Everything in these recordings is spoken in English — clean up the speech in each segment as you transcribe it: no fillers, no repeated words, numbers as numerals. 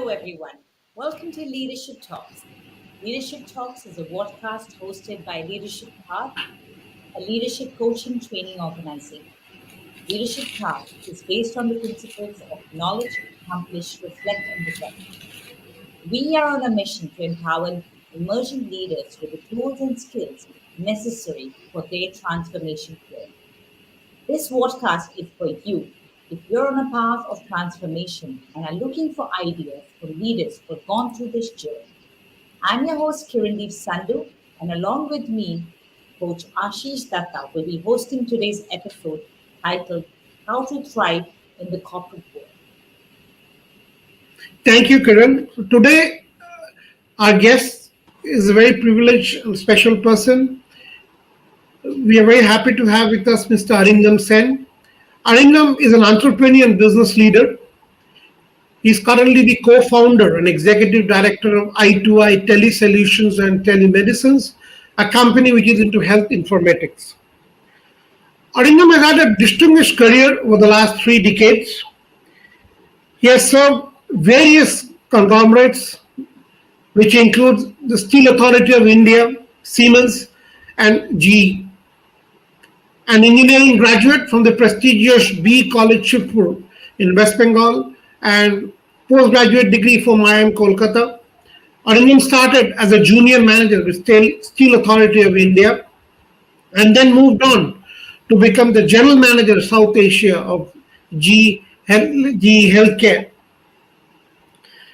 Hello, everyone. Welcome to Leadership Talks. Leadership Talks is a podcast hosted by Leadership Path, a leadership coaching training organization. Leadership Path is based on the principles of knowledge, accomplish, reflect, and develop. We are on a mission to empower emerging leaders with the tools and skills necessary for their transformation journey. This podcast is for you. If you're on a path of transformation and are looking for ideas from leaders who have gone through this journey, I'm your host, Kirandeep Sandhu, and along with me, Coach Ashish Datta will be hosting today's episode titled How to Thrive in the Corporate World. Thank you, Kiran. So today, our guest is a very privileged and special person. We are very happy to have with us Mr. Arindam Sen. Arindam is an entrepreneur and business leader. He is currently the co-founder and executive director of I2I Tele Solutions and Telemedicine, a company which is into health informatics. Arindam has had a distinguished career over the last 3 decades. He has served various conglomerates, which includes the Steel Authority of India, Siemens and GE. An engineering graduate from the prestigious B College Shibpur in West Bengal and postgraduate degree from IIM Kolkata. Arindam started as a junior manager with Steel Authority of India and then moved on to become the general manager of South Asia of GE Healthcare.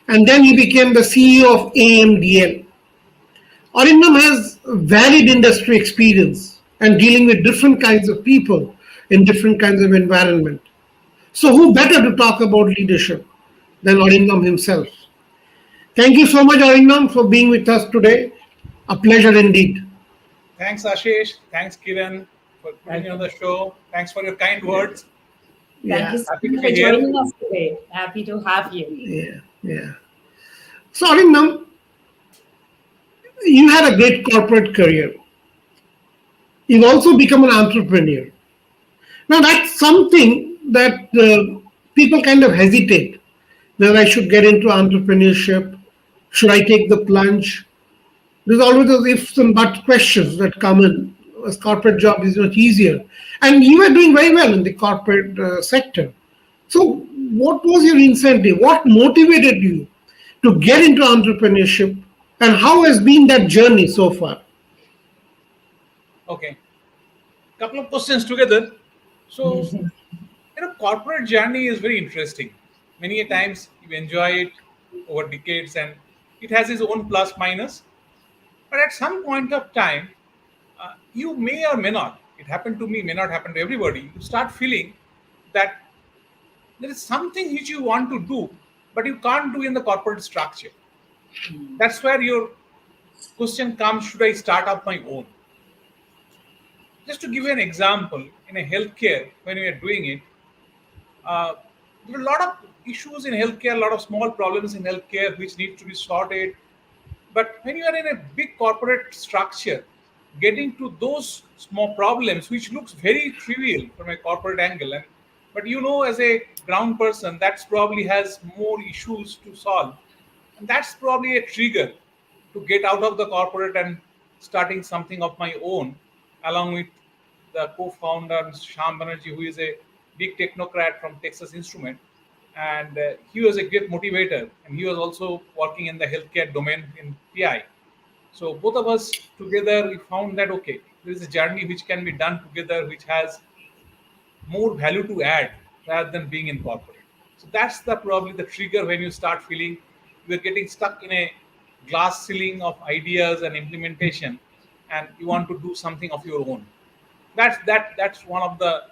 And then he became the CEO of AMDL. Arindam has varied industry experience and dealing with different kinds of people in different kinds of environment. So who better to talk about leadership than Arindam himself? Thank you so much, Arindam, for being with us today. A pleasure indeed. Thanks, Ashish. Thanks, Kiran, for putting me on the show. Thanks for your kind words. Thank you so Happy to much for be here. joining us today. Happy to have you. Yeah. So Arindam, you had a great corporate career. You've also become an entrepreneur. Now that's something that people kind of hesitate. Whether I should get into entrepreneurship, should I take the plunge? There's always those ifs and buts questions that come in. A corporate job is much easier, and you are doing very well in the corporate sector. So, what was your incentive? What motivated you to get into entrepreneurship, and how has been that journey so far? Okay. Couple of questions together. So, corporate journey is very interesting. Many a times you enjoy it over decades and it has its own plus minus. But at some point of time, you may or may not, it happened to me, may not happen to everybody, you start feeling that there is something which you want to do, but you can't do in the corporate structure. That's where your question comes, should I start up my own? Just to give you an example, in a healthcare, when we are doing it, there are a lot of issues in healthcare, a lot of small problems in healthcare which need to be sorted. But when you are in a big corporate structure, getting to those small problems, which looks very trivial from a corporate angle, but as a ground person, that's probably has more issues to solve. And that's probably a trigger to get out of the corporate and starting something of my own, along with the co-founder, Mr. Shyam Banerjee, who is a big technocrat from Texas Instrument. And he was a great motivator. And he was also working in the healthcare domain in PI. So both of us together, we found that, okay, there is a journey which can be done together, which has more value to add rather than being in corporate. So that's probably the trigger when you start feeling you're getting stuck in a glass ceiling of ideas and implementation, and you want to do something of your own. That's one of the,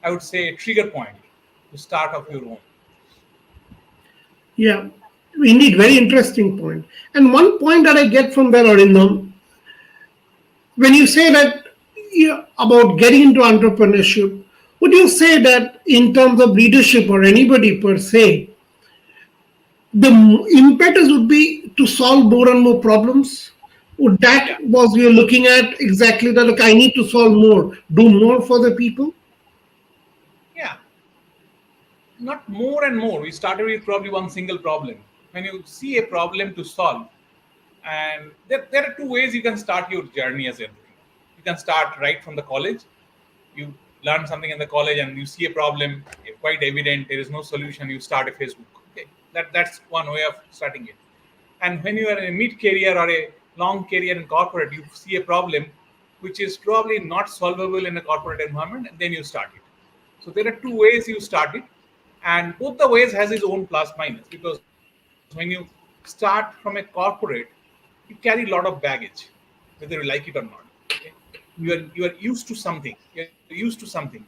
I would say, trigger point to start of your own. Yeah, indeed, very interesting point. And one point that I get from there, Arindam, when you say that about getting into entrepreneurship, would you say that in terms of leadership or anybody per se, the impetus would be to solve more and more problems? Would that was we are looking at exactly that? Look, I need to solve more, do more for the people. Yeah, not more and more. We started with probably one single problem. when you see a problem to solve, and there are two ways you can start your journey as an entrepreneur. You can start right from the college. You learn something in the college and you see a problem, quite evident, there is no solution, you start a Facebook. Okay, that's one way of starting it. And when you are in a mid career or a long career in corporate, you see a problem which is probably not solvable in a corporate environment, and then you start it. So there are two ways you start it, and both the ways has its own plus minus, because when you start from a corporate, you carry a lot of baggage, whether you like it or not. Okay? You are used to something. You're used to something.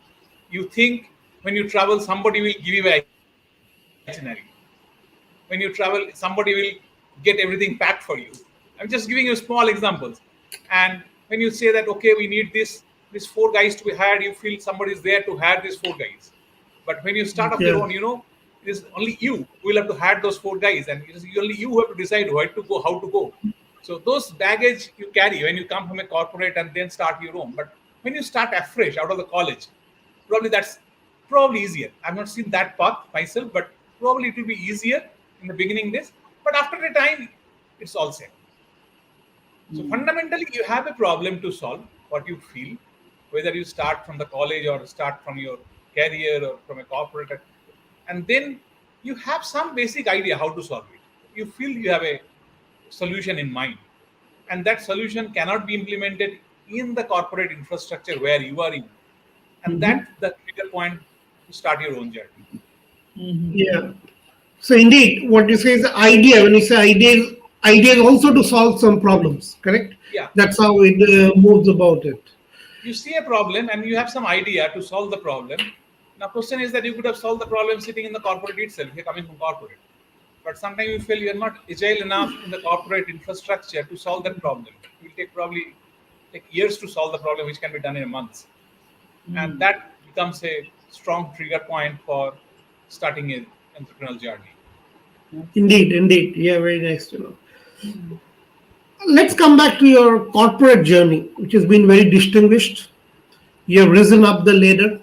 You think when you travel, somebody will give you an itinerary. When you travel, somebody will get everything packed for you. I'm just giving you small examples. And when you say that, okay, we need these four guys to be hired, you feel somebody is there to hire these four guys. But when you start off your own, Yeah. it is only you who will have to hire those four guys, and it is only you who have to decide where to go, how to go. So those baggage you carry when you come from a corporate and then start your own. But when you start afresh out of the college, probably that's probably easier. I've not seen that path myself, but probably it will be easier in the beginning days. But after a time, it's all set. So fundamentally, you have a problem to solve, what you feel, whether you start from the college or start from your career or from a corporate, and then you have some basic idea how to solve it. You feel you have a solution in mind, and that solution cannot be implemented in the corporate infrastructure where you are in, and Mhm. that's the trigger point to start your own journey. Yeah. So indeed, what you say is the idea. When you say idea is also to solve some problems, correct? Yeah, That's how it moves about it. you see a problem and you have some idea to solve the problem. Now, question is that you could have solved the problem sitting in the corporate itself. You're coming from corporate, but sometimes you feel you're not agile enough in the corporate infrastructure to solve that problem. It will take years to solve the problem, which can be done in a month, and that becomes a strong trigger point for starting an entrepreneurial journey. Indeed, indeed. Yeah, very nice to know. Let's come back to your corporate journey, which has been very distinguished. You have risen up the ladder.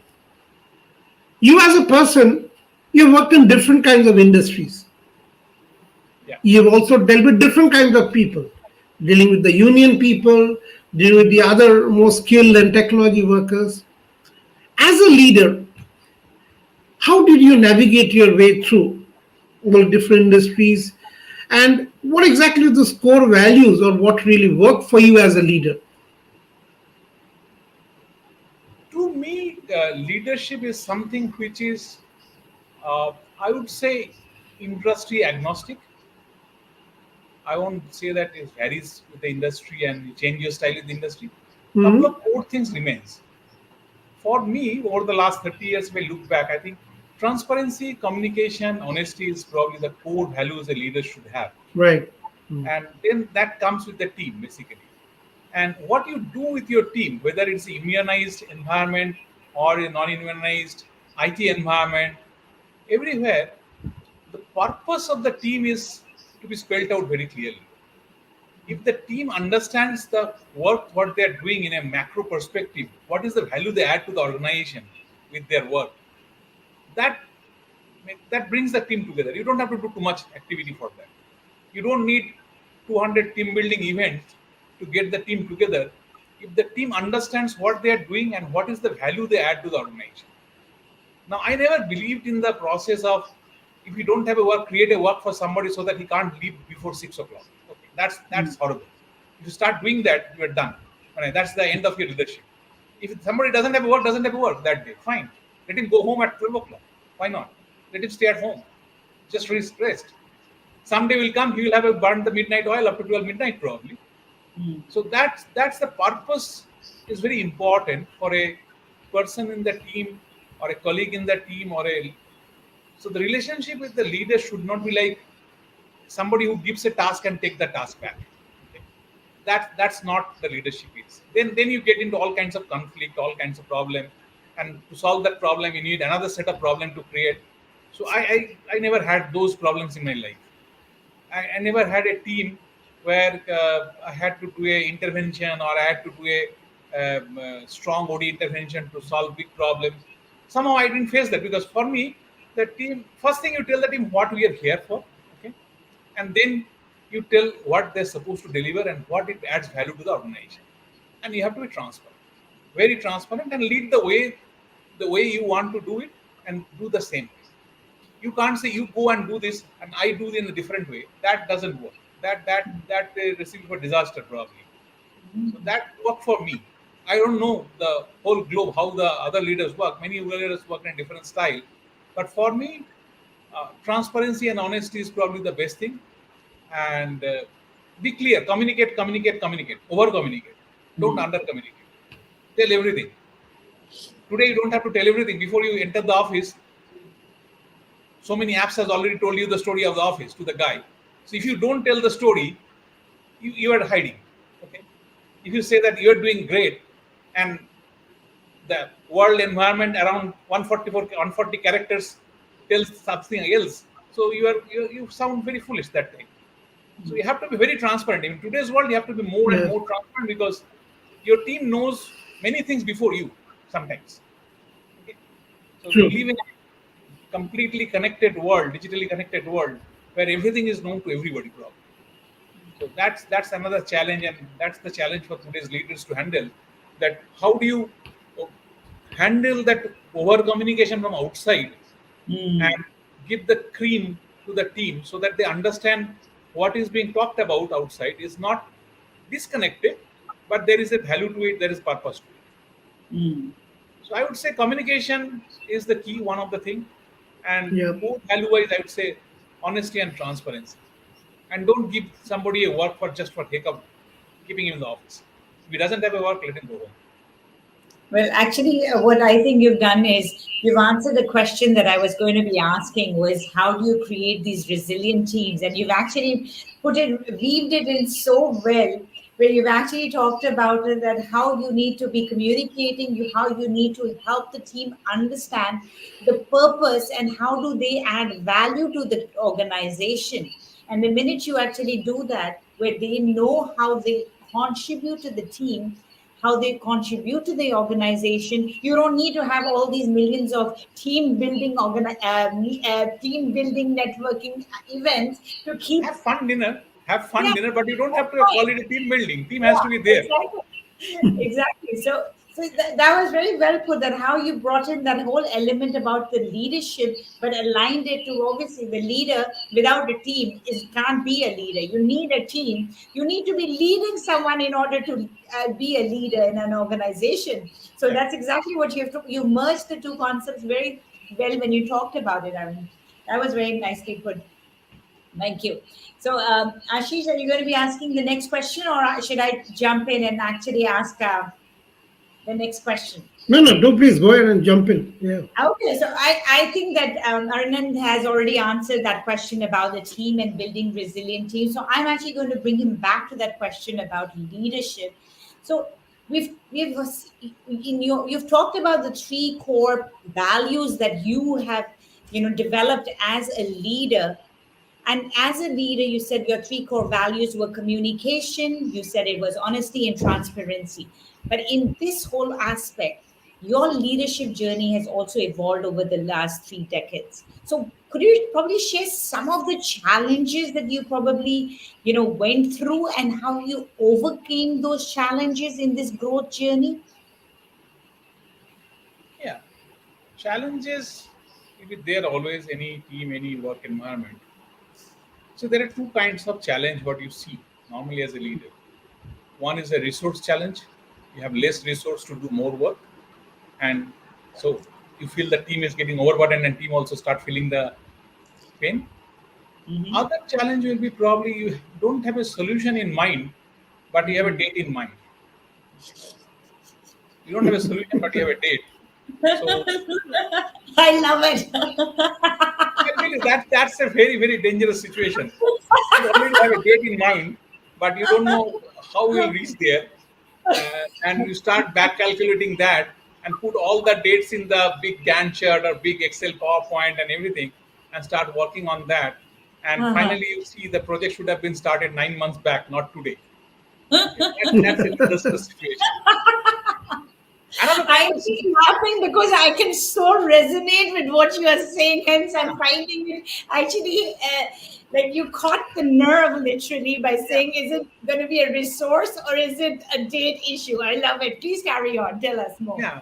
You, as a person, you've worked in different kinds of industries. Yeah. You've also dealt with different kinds of people, dealing with the union people, dealing with the other more skilled and technology workers. As a leader, how did you navigate your way through all different industries? And what exactly is the core values or what really worked for you as a leader? To me, leadership is something which is, I would say, industry agnostic. I won't say that it varies with the industry and you change your style with the industry. Couple Hmm. of core things remains. For me, over the last 30 years, if I look back, I think transparency, communication, honesty is probably the core values a leader should have. Right. And then that comes with the team, basically. And what you do with your team, whether it's a immunized environment or a non-immunized IT environment, everywhere, the purpose of the team is to be spelled out very clearly. If the team understands the work what they're doing in a macro perspective, what is the value they add to the organization with their work, that that brings the team together. You don't have to do too much activity for that. You don't need 200 team building events to get the team together. If the team understands what they are doing and what is the value they add to the organization. Now, I never believed in the process of, if you don't have a work, create a work for somebody so that he can't leave before 6 o'clock. Okay, that's horrible. If you start doing that, you are done. Alright, that's the end of your leadership. If somebody doesn't have a work that day, fine. Let him go home at 12 o'clock. Why not? Let him stay at home. Just rest. Someday will come, he will have burned the midnight oil up to 12 midnight probably. So that's the purpose is very important for a person in the team or a colleague in the team or a, so the relationship with the leader should not be like somebody who gives a task and take the task back. Okay. That's not the leadership is. Then you get into all kinds of conflict, all kinds of problem, and to solve that problem you need another set of problem to create. So I never had those problems in my life. I never had a team where I had to do a intervention or I had to do a strong OD intervention to solve big problems. Somehow I didn't face that because for me, the team, first thing you tell the team what we are here for. Okay. and then you tell what they're supposed to deliver and what it adds value to the organization. And you have to be transparent, very transparent, and lead the way you want to do it, and do the same way. You can't say you go and do this and I do it in a different way. That doesn't work. That recipe for disaster probably. So that worked for me. I don't know the whole globe how the other leaders work. Many leaders work in a different style, but for me, transparency and honesty is probably the best thing. And be clear, communicate, communicate, communicate, over communicate. Don't under communicate. Tell everything. Today you don't have to tell everything before you enter the office. So many apps has already told you the story of the office to the guy. So if you don't tell the story, you are hiding. Okay. If you say that you are doing great, and the world environment around 140 characters tells something else, so you sound very foolish that time. So you have to be very transparent. In today's world, you have to be more and Yeah. more transparent, because your team knows many things before you sometimes. Okay? So we True. live in a completely connected world, digitally connected world, where everything is known to everybody probably. So that's another challenge, and that's the challenge for today's leaders to handle. That how do you uh, handle that over communication from outside, and give the cream to the team, so that they understand what is being talked about outside is not disconnected, but there is a value to it, there is purpose to it. So I would say communication is the key, one of the thing, and Yeah. more value wise, I would say honesty and transparency. And don't give somebody a work for just for heck of keeping him in the office. If he doesn't have a work, let him go home. Well, actually, what I think you've done is you've answered the question that I was going to be asking, was how do you create these resilient teams? And you've actually weaved it in so well, where you've actually talked about it, that how you need to be communicating, how you need to help the team understand the purpose and how do they add value to the organization. And the minute you actually do that, where they know how they contribute to the team, how they contribute to the organization. You don't need to have all these millions of team building networking events to keep. Have fun Yeah, dinner, but you don't have to right. call it a team building. Team has to be Yeah, there. exactly. Exactly. So that was very well put. That how you brought in that whole element about the leadership, but aligned it to obviously the leader. Without a team, is can't be a leader. You need a team. You need to be leading someone in order to be a leader in an organization. So Correct. that's exactly what you have to. You merged the two concepts very well when you talked about it. I mean, that was very nicely put. Thank you. So, Ashish, are you going to be asking the next question, or should I jump in and actually ask the next question? No, no, do please go ahead and jump in. Yeah. Okay, so I think that Arnand has already answered that question about the team and building resilient teams. So I'm actually going to bring him back to that question about leadership. So we've you've talked about the three core values that you have developed as a leader. And as a leader, you said your three core values were communication, you said it was honesty and transparency. But in this whole aspect, your leadership journey has also evolved over the last 3 decades. So could you probably share some of the challenges that you probably, went through and how you overcame those challenges in this growth journey? Yeah. Challenges will be there always, any team, any work environment. So there are two kinds of challenge what you see normally as a leader. One is a resource challenge. You have less resource to do more work, and so you feel the team is getting overburdened, and team also start feeling the pain. Mm-hmm. Other challenge will be probably you don't have a solution in mind, but you have a date in mind. You don't have a solution, but you have a date. So I love it. I tell you that's a very dangerous situation. You already have a date in mind, but you don't know how we'll reach there, and you start back calculating that and put all the dates in the big Gantt chart or big Excel PowerPoint and everything, and start working on that. And Uh-huh. finally, you see the project should have been started 9 months back, not today. Okay, that's a disastrous situation. Another kind I'm of just situation. laughing because I can so resonate with what you are saying. Hence, I'm finding it actually Like you caught the nerve literally by saying, is it going to be a resource or is it a date issue? I love it. Please carry on. Tell us more. Yeah.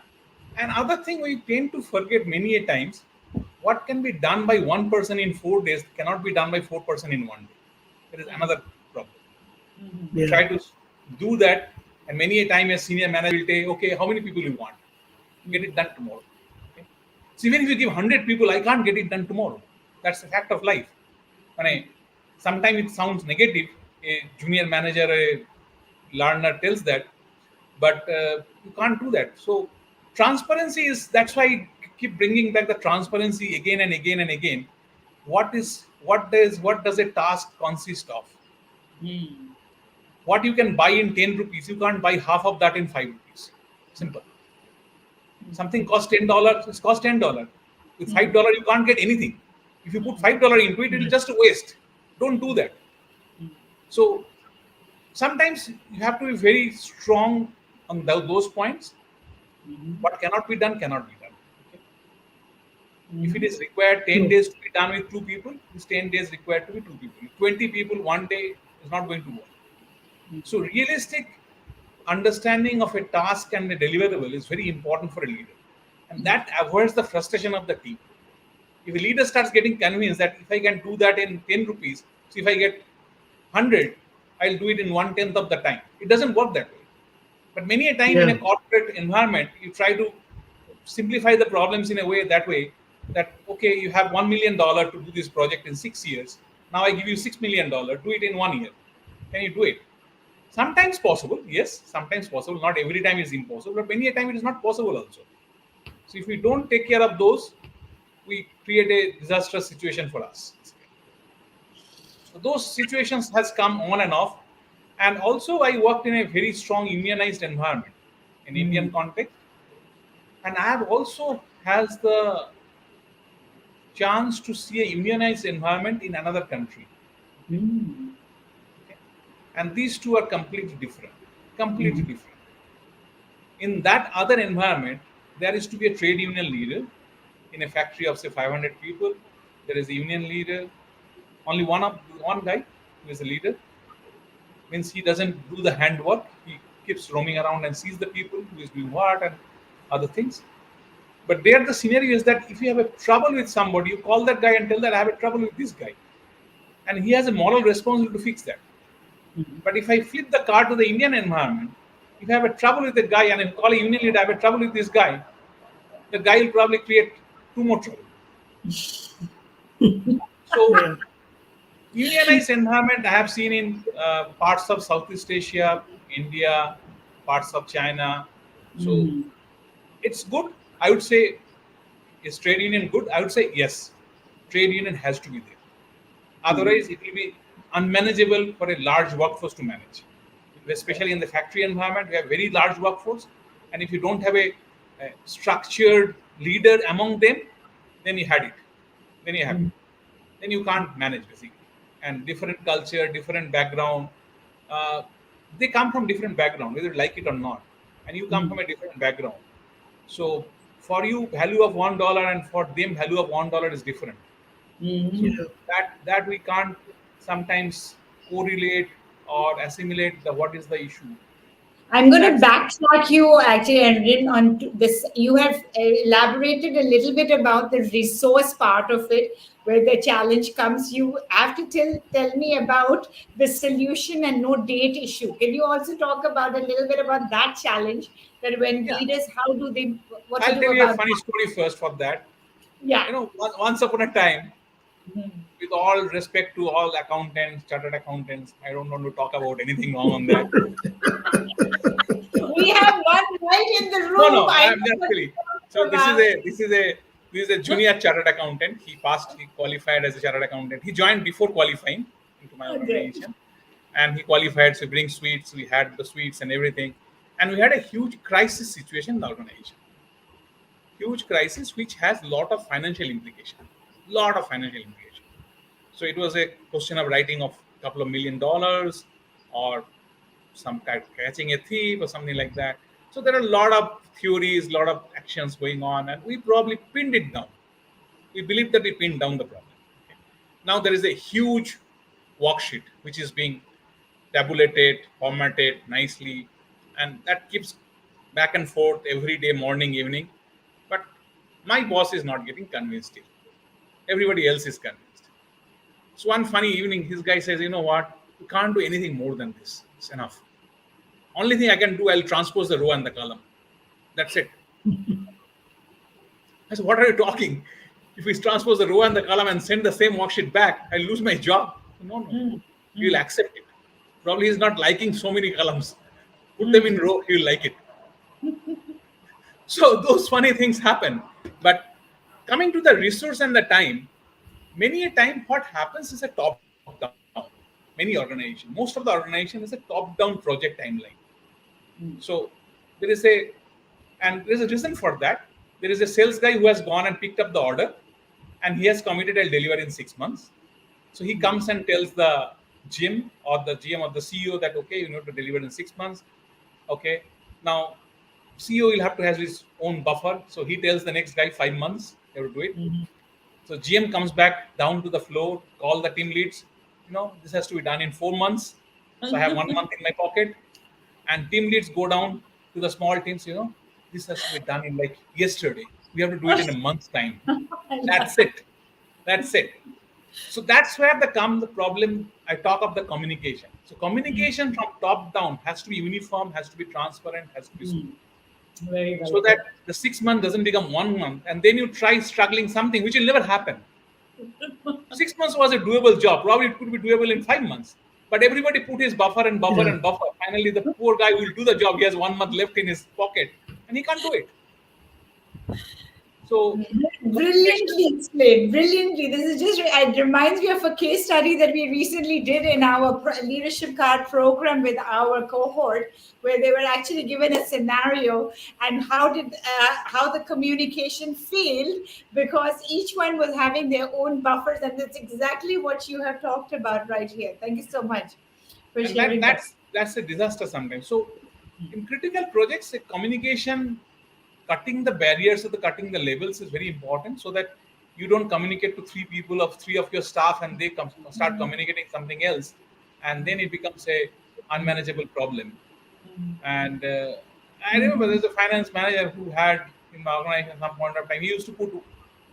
And other thing we tend to forget many a times, what can be done by one person in 4 days cannot be done by 4% in one day. There is another problem. We Yeah. try to do that, and many a time a senior manager will say, okay, how many people you want? Get it done tomorrow. Okay? So even if you give 100 people, I can't get it done tomorrow. That's the fact of life. When sometimes it sounds negative, a junior manager, a learner tells that, but you can't do that. So transparency is, that's why I keep bringing back the transparency again and again and again. What does a task consist of? What you can buy in 10 rupees, you can't buy half of that in 5 rupees. Simple. Something costs $10, it's cost $10. With $5, you can't get anything. If you put $5 into it, it'll just waste. Don't do that. So sometimes you have to be very strong on those points. What cannot be done cannot be done. Okay? If it is required 10 days to be done with 2 people, it's 10 days required to be 2 people. 20 people one day is not going to work. So realistic understanding of a task and a deliverable is very important for a leader. And that avoids the frustration of the team. If a leader starts getting convinced that if I can do that in 10 rupees, so if I get 100, I'll do it in 1/10 of the time. It doesn't work that way. But many a time in a corporate environment, you try to simplify the problems in a way that, okay, you have $1 million to do this project in 6 years. Now I give you $6 million, do it in 1 year. Can you do it? Sometimes possible, yes, sometimes possible. Not every time is impossible, but many a time it is not possible also. So if we don't take care of those, we create a disastrous situation for us. So those situations has come on and off. And also I worked in a very strong unionized environment in Indian context. And I have also has the chance to see a unionized environment in another country. And these two are completely different. Completely different. In that other environment, there is to be a trade union leader in a factory of say 500 people. There is a union leader, only one guy who is a leader. Means he doesn't do the handwork. He keeps roaming around and sees the people who is doing what and other things. But there the scenario is that if you have a trouble with somebody, you call that guy and tell that I have a trouble with this guy. And he has a moral responsibility to fix that. But if I flip the card to the Indian environment, if I have a trouble with the guy and I call a union leader, I have a trouble with this guy, the guy will probably create 2 more trouble. So, unionized environment I have seen in parts of Southeast Asia, India, parts of China. So, it's good. I would say, is trade union good? I would say yes. Trade union has to be there. Otherwise, it will be unmanageable for a large workforce to manage. Especially in the factory environment, we have very large workforce. And if you don't have a structured leader among them, then you had it. Then you have it. Then you can't manage basically. And different culture, different background. They come from different background, whether you like it or not. And you come from a different background. So for you, value of $1 and for them, value of $1 is different. So that we can't sometimes correlate or assimilate what is the issue. I'm going to backtrack you actually, Arindam, on this. You have elaborated a little bit about the resource part of it, where the challenge comes. You have to tell me about the solution and no date issue. Can you also talk about a little bit about that challenge? That when Yeah. leaders, how do they, what I'll to tell do you a about funny that? story first for that. Yeah. You know, once upon a time, with all respect to all accountants, chartered accountants, I don't want to talk about anything wrong on that. We have one right in the room. No, I I'm know just what silly. you're So talking this is a junior chartered accountant. He qualified as a chartered accountant. He joined before qualifying into my about. Okay. organization, and he qualified. So we bring sweets. We had the sweets and everything, and we had a huge crisis situation in the organization. Huge crisis which has lot of financial implication. Lot of financial implication. So it was a question of writing of a couple of $1 million or some kind catching a thief or something like that. So there are a lot of theories, a lot of actions going on, and we probably pinned it down. We believe that we pinned down the problem. Okay. Now there is a huge worksheet, which is being tabulated, formatted nicely, and that keeps back and forth every day, morning, evening. But my boss is not getting convinced still. Everybody else is convinced. So one funny evening, his guy says, "You know what? You can't do anything more than this. It's enough. Only thing I can do, I'll transpose the row and the column. That's it." I said, "What are you talking? If we transpose the row and the column and send the same worksheet back, I'll lose my job." No, no. He will accept it. Probably he's not liking so many columns. Put them in row, he will like it. So those funny things happen. But coming to the resource and the time, many a time what happens is a top down. Many organizations, most of the organization is a top down project timeline. So there is a reason for that. There is a sales guy who has gone and picked up the order, and he has committed a delivery in 6 months. So he comes and tells the GM or the GM or the CEO that, okay, you need to deliver in 6 months. Okay, now CEO will have to have his own buffer. So he tells the next guy 5 months, you have to do it. So GM comes back down to the floor, call the team leads. This has to be done in 4 months. So I have 1 month in my pocket. And team leads go down to the small teams, this has to be done in like yesterday. We have to do it in a month's time. That's it. That's it. So that's where the problem. I talk of the communication. So communication from top down has to be uniform, has to be transparent, has to be smooth. Very well So that the 6 month doesn't become 1 month, and then you try struggling something which will never happen. 6 months was a doable job. Probably it could be doable in 5 months. But everybody put his buffer and buffer and buffer. Finally, the poor guy will do the job. He has 1 month left in his pocket, and he can't do it. So Brilliantly explained. Brilliantly. This is just, it reminds me of a case study that we recently did in our leadership card program with our cohort, where they were actually given a scenario and how the communication failed because each one was having their own buffers. And that's exactly what you have talked about right here. Thank you so much for and sharing that. that's a disaster sometimes. So in critical projects, communication, cutting the barriers or cutting the labels is very important, so that you don't communicate to three of your staff and they start communicating something else, and then it becomes a unmanageable problem. And I remember there's a finance manager who had in my organization at some point of time. He used to put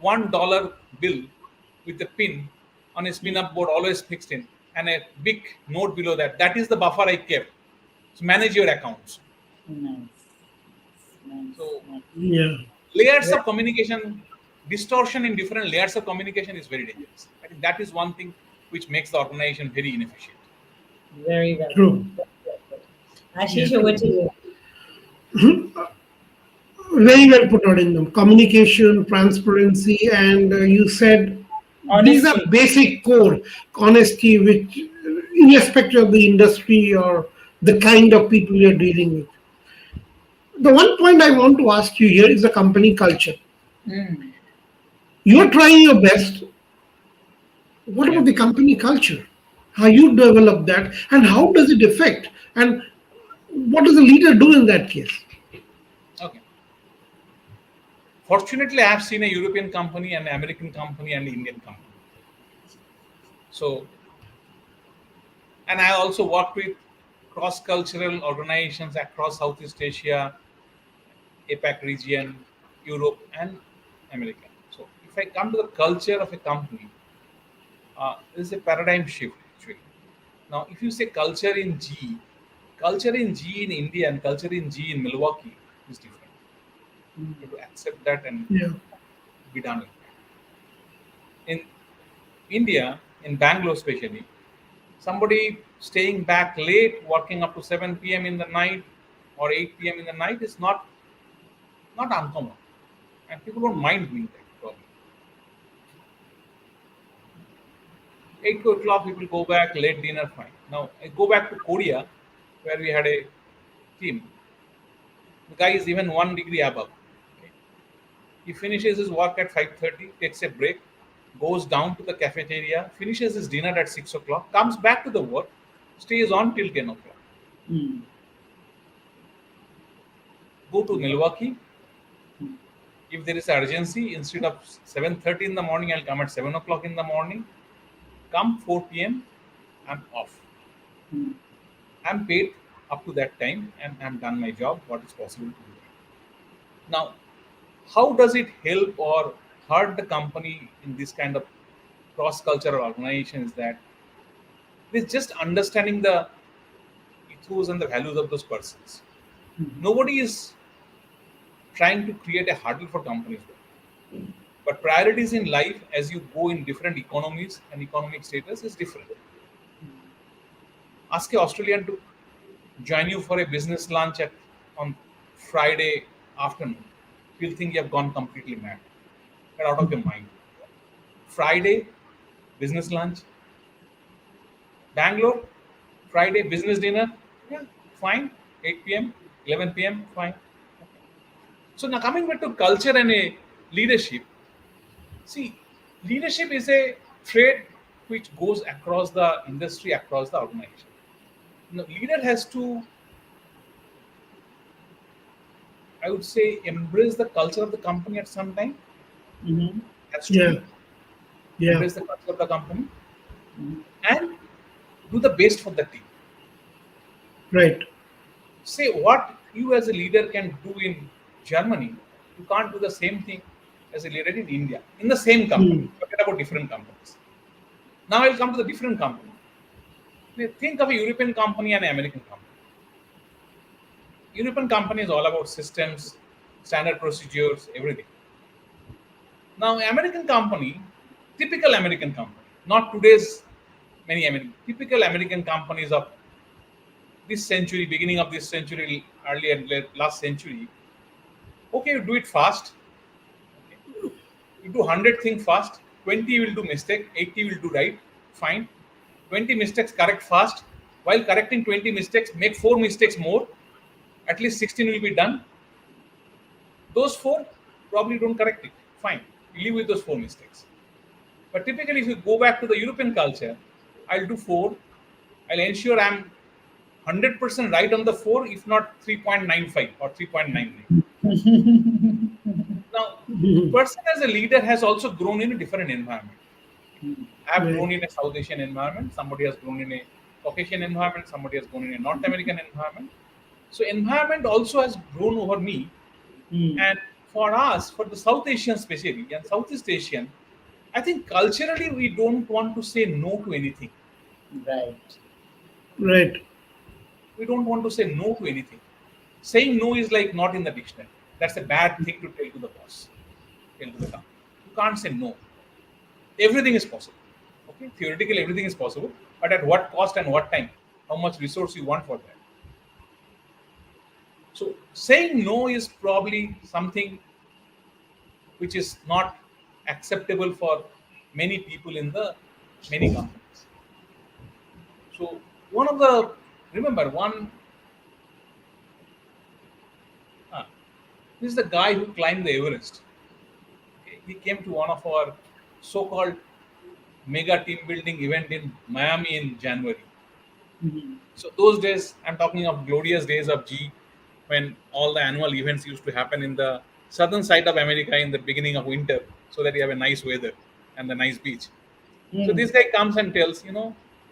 $1 bill with the pin on his pin-up board, always fixed in, and a big note below that. That is the buffer I kept. So manage your accounts. Nice. Nice. So Yeah. layers of communication, distortion in different layers of communication is very dangerous. I think that is one thing which makes the organization very inefficient. Very well. True. Ashish, over to you. Very well put out in them. Communication, transparency, and you said these are Honesty. basic core honesty, which, irrespective of the industry or the kind of people you're dealing with. The one point I want to ask you here is the company culture. You're trying your best. What about the company culture? How you develop that, and how does it affect? And what does the leader do in that case? Okay. Fortunately, I have seen a European company, an American company, and an Indian company. So, and I also worked with cross-cultural organizations across Southeast Asia, APAC region, Europe, and America. So, if I come to the culture of a company, there is a paradigm shift actually. Now, if you say culture in GE in India and culture in GE in Milwaukee is different. You have to accept that and Yeah. be done with it. In India, in Bangalore especially, somebody staying back late, working up to 7 p.m. in the night or 8 p.m. in the night is not uncommon, and people don't mind doing that. Probably 8 o'clock, people go back late dinner, fine. Now I go back to Korea, where we had a team. The guy is even 1 degree above. Okay. He finishes his work at 5:30, takes a break, goes down to the cafeteria, finishes his dinner at 6 o'clock, comes back to the work, stays on till 10 o'clock. Go to Milwaukee. If there is urgency, instead of 7:30 in the morning, I'll come at 7 o'clock in the morning. Come 4 p.m. I'm off. Mm. I'm paid up to that time and I'm done my job, what is possible to do. Now, how does it help or hurt the company in this kind of cross-cultural organizations that it is just understanding the ethos and the values of those persons. Nobody is trying to create a hurdle for companies. But priorities in life as you go in different economies and economic status is different. Ask a Australian to join you for a business lunch on Friday afternoon. You'll think you have gone completely mad. Get out of your mind. Friday, business lunch. Bangalore, Friday, business dinner. Yeah, fine. 8 p.m., 11 p.m., fine. So now coming back to culture and a leadership, see, leadership is a trait which goes across the industry, across the organization. Now, leader has to, I would say, embrace the culture of the company at some time. Mhm. Has to Yeah. be Yeah. embrace the culture of the company Mhm. and do the best for the team. Right. Say what you as a leader can do in Germany, you can't do the same thing as a leader in India in the same company. Mm. Forget about different companies. Now I'll come to the different company. Think of a European company and an American company. European company is all about systems, standard procedures, everything. Now American company, typical American company, not today's many American, typical American companies of this century, beginning of this century, early and last century. Okay, you do it fast. Okay. You do 100 things fast, 20 will do mistake, 80 will do right, fine. 20 mistakes correct fast. While correcting 20 mistakes, make 4 mistakes more. At least 16 will be done. Those 4 probably don't correct it. Fine. You live with those 4 mistakes. But typically, if you go back to the European culture, I'll do 4. I'll ensure I'm 100% right on the 4, if not 3.95 or 3.99. Now, Mhm. person as a leader has also grown in a different environment. I have Right. grown in a South Asian environment. Somebody has grown in a Caucasian environment. Somebody has grown in a North American environment. So environment also has grown over me. Mm. And for us, for the South Asian especially and Southeast Asian, I think culturally we don't want to say no to anything. Right. Right. We don't want to say no to anything. Saying no is like not in the dictionary. That's a bad thing to tell to the boss, tell to the company. You can't say no. Everything is possible. Okay, theoretically everything is possible, but at what cost and what time? How much resource you want for that? So saying no is probably something which is not acceptable for many people in the many companies. So one of the remember one uh, this is the guy who climbed the Everest. Okay, he came to one of our so-called mega team building event in Miami in January. Mhm. So those days, I'm talking of glorious days of G, when all the annual events used to happen in the southern side of America in the beginning of winter, so that you have a nice weather and the nice beach. So Mm. this guy comes and tells,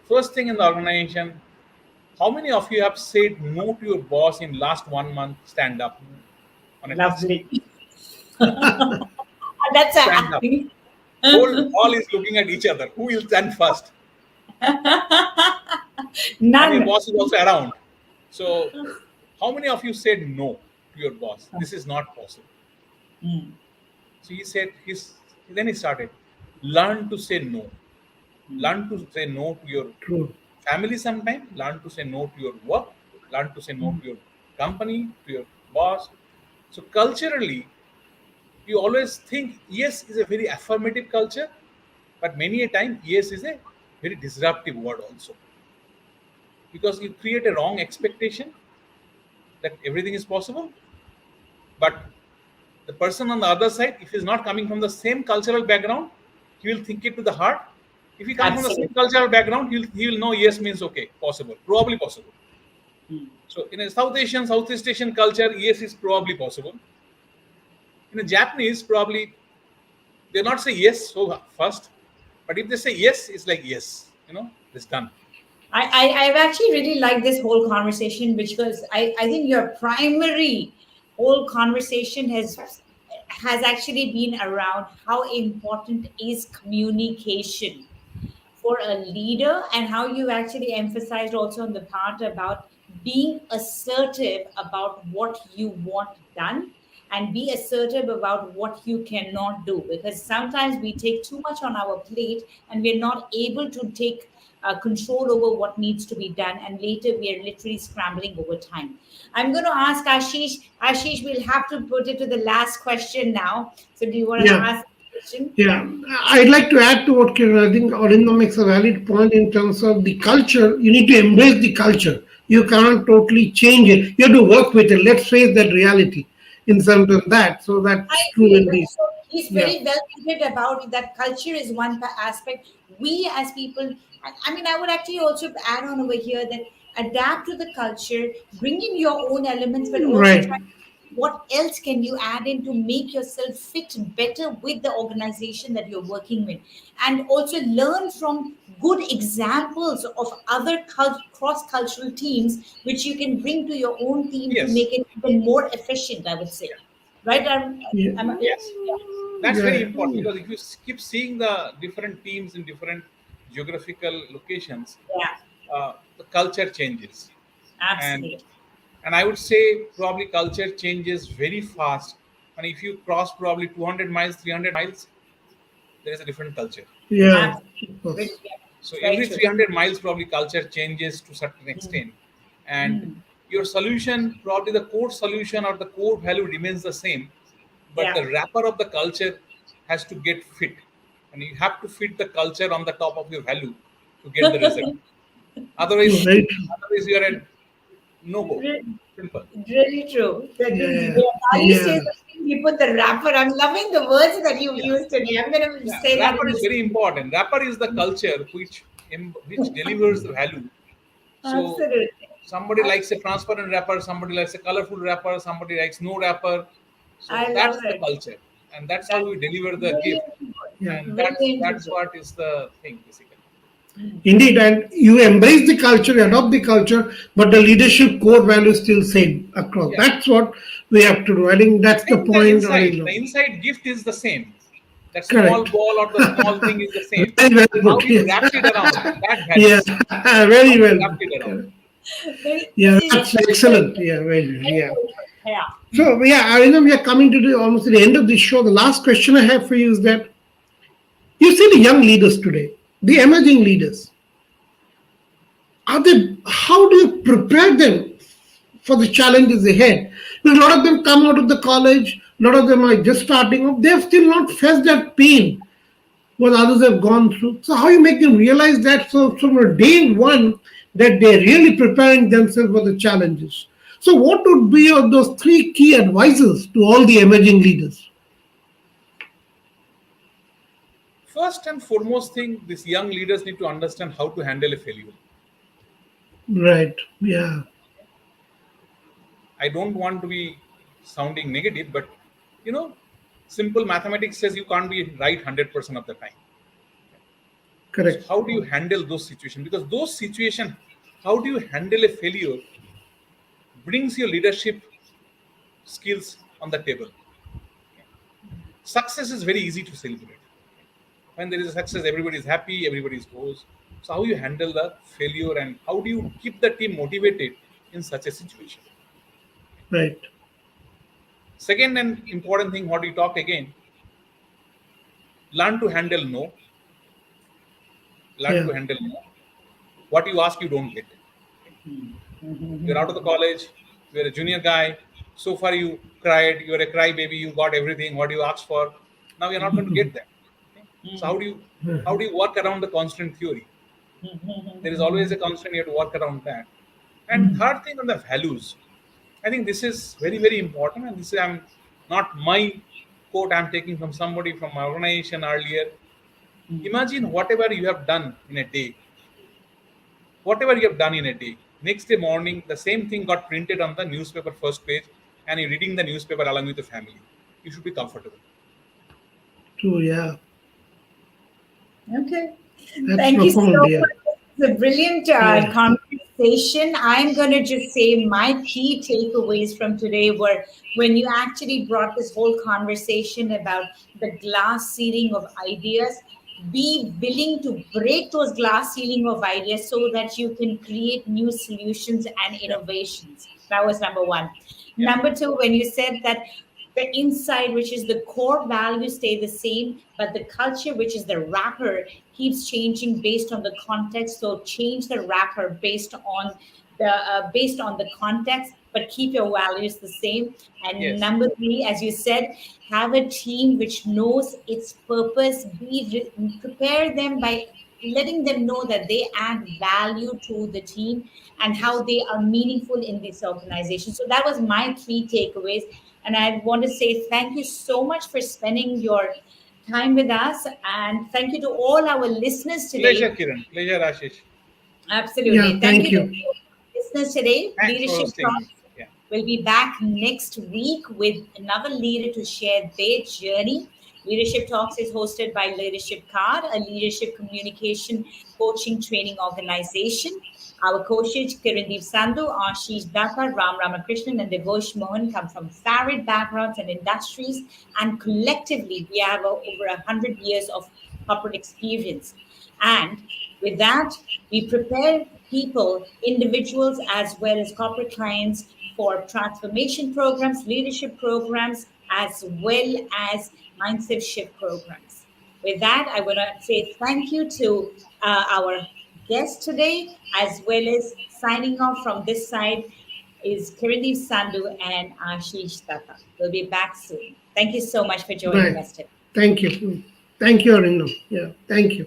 first thing in the organization, how many of you have said no to your boss in last 1 month? Stand up on a task. Lovely. That's a Stand up. happy. Whole hall is looking at each other. Who will stand first? And your None. boss is also around. So, how many of you said no to your boss? This is not possible. Mm. So he said, then he started, learn to say no. Learn to say no to your True. family sometime, learn to say no to your work, learn to say no to your company, to your boss. So culturally, you always think yes is a very affirmative culture, but many a time yes is a very disruptive word also. Because you create a wrong expectation that everything is possible, but the person on the other side, if he's not coming from the same cultural background, he will think it to the heart. If he comes from the same Absolutely. cultural background, he will know yes means okay, possible, probably possible. Mm. So in a South Asian, Southeast Asian culture, yes is probably possible. In a Japanese, probably they'll not say yes so first, but if they say yes, it's like yes, it's done. I've actually really liked this whole conversation because I think your primary whole conversation has actually been around how important is communication for a leader, and how you actually emphasized also on the part about being assertive about what you want done, and be assertive about what you cannot do, because sometimes we take too much on our plate and we're not able to take control over what needs to be done, and later we are literally scrambling over time. I'm going to ask Ashish, we'll have to put it to the last question now. So do you want to Yeah. ask the question? Yeah, I'd like to add to what Kiran, I think Arindam makes a valid point in terms of the culture. You need to embrace the culture. You can't totally change it. You have to work with it. Let's face that reality in terms of that. So I that's true agree. in this. So he's Yeah, very well stated about that. Culture is one aspect. We as people, I mean, I would actually also add on over here that adapt to the culture, bring in your own elements, but also right. try what else can you add in to make yourself fit better with the organization that you're working with, and also learn from good examples of other cross cultural teams which you can bring to your own team to Yes, make it even more efficient, I would say. Right? Yeah, Yeah, yes. yeah, That's very yeah, important, because if you keep seeing the different teams in different geographical locations, yeah, the culture changes, and absolutely. I would say probably culture changes very fast. And if you cross probably 200 miles, 300 miles, there is a different culture. yeah, Absolutely. of course. Yeah, So very every true. 300 miles, probably culture changes to certain Mm, extent, and mm, your solution, probably the core solution or the core value remains the same, but yeah. the wrapper of the culture has to get fit, and you have to fit the culture on the top of your value to get the result. True, Otherwise, very true. you're at no go. Re- Simple. Really true. That is, Yeah, Ali yeah, says, we put the wrapper. I'm loving the words that you Yeah. used today. I'm going to Yeah, say that in wrapper is this. very important. Wrapper is the culture which delivers the value. So Absolutely. somebody likes a Absolutely. transparent wrapper, somebody likes a colorful wrapper, somebody likes no wrapper. So I love that's the it. culture, and that's how That's we deliver the gift, brilliant. yeah. and Brilliant. that's what is the thing basically. Indeed, and you embrace the culture, adopt the culture, but the leadership core value is still same across. Yeah, That's what we have to do. I think that's the same point, the Arindam. inside gift is the same. That small Correct. ball or the small thing is the same. Very well How put. you Yes. wrapped it around, that Yeah. varies. How Very you well wrapped put. it around. Correct. Very Yeah, easy. that's excellent. Yeah, very good. Yeah. Yeah. So yeah, Arindam, we are coming to the almost the end of the show. The last question I have for you is that you see the young leaders today, the emerging leaders. Are they? How do you prepare them for the challenges ahead? Because a lot of them come out of the college. A lot of them are just starting up. They have still not faced that pain what others have gone through. So how you make them realize that so from day one that they're really preparing themselves for the challenges. So what would be of those three key advices to all the emerging leaders? First and foremost thing, these young leaders need to understand how to handle a failure. Right. Yeah. I don't want to be sounding negative, but you know, simple mathematics says you can't be right 100% of the time. So Correct. how do you handle those situations? Because those situations, how do you handle a failure, brings your leadership skills on the table. Success is very easy to celebrate. When there is a success, everybody is happy, everybody goes. So how you handle the failure, and how do you keep the team motivated in such a situation? Right. Second and important thing, what we talk again, learn to handle no. Learn Yeah. to handle no. What you ask, you don't get. You're out of the college, you're a junior guy. So far, you cried, you're a crybaby, you got everything what you asked for. Now you're not going to get that. Okay? So how do you work around the constant theory? There is always a constant, you have to work around that. And third thing on the values, I think this is very, very important. And this is not my quote, I'm taking from somebody from my organization earlier. Imagine whatever you have done in a day, whatever you have done in a day. Next day morning, the same thing got printed on the newspaper first page, and you're reading the newspaper along with the family. You should be comfortable. True. Yeah. Okay. That's Thank you profound. so Yeah. much. It's a brilliant Yeah. conversation. I'm going to just say my key takeaways from today were when you actually brought this whole conversation about the glass ceiling of ideas. Be willing to break those glass ceiling of ideas so that you can create new solutions and Yeah, innovations. That was number one. yeah, Number two, when you said that the inside, which is the core values, stay the same, but the culture, which is the wrapper, keeps changing based on the context. So change the wrapper based on the context, but keep your values the same. And yes, number three, as you said, have a team which knows its purpose. Prepare them by letting them know that they add value to the team and how they are meaningful in this organization. So that was my three takeaways. And I want to say thank you so much for spending your time with us. And thank you to all our listeners pleasure, today. Kiran, pleasure, Ashish. Yeah. Absolutely. Thank Thank you to you. all listeners today. Thanks for Leadership hosting me. Talks Yeah, will be back next week with another leader to share their journey. Leadership Talks is hosted by Leadership Card, a leadership communication coaching training organization. Our coaches, Kirandeep Sandhu, Ashish Datta, Ram Ramakrishnan, and Devosh Mohan come from varied backgrounds and industries, and collectively we have over 100 years of corporate experience. And with that, we prepare people, individuals, as well as corporate clients for transformation programs, leadership programs, as well as mindset shift programs. With that, I want to say thank you to our guest today, as well as signing off from this side is Kirandeep Sandhu and Ashish Tata. We'll be back soon. Thank you so much for joining Right. us today. Thank you. Thank you, Arindam. Yeah. Thank you.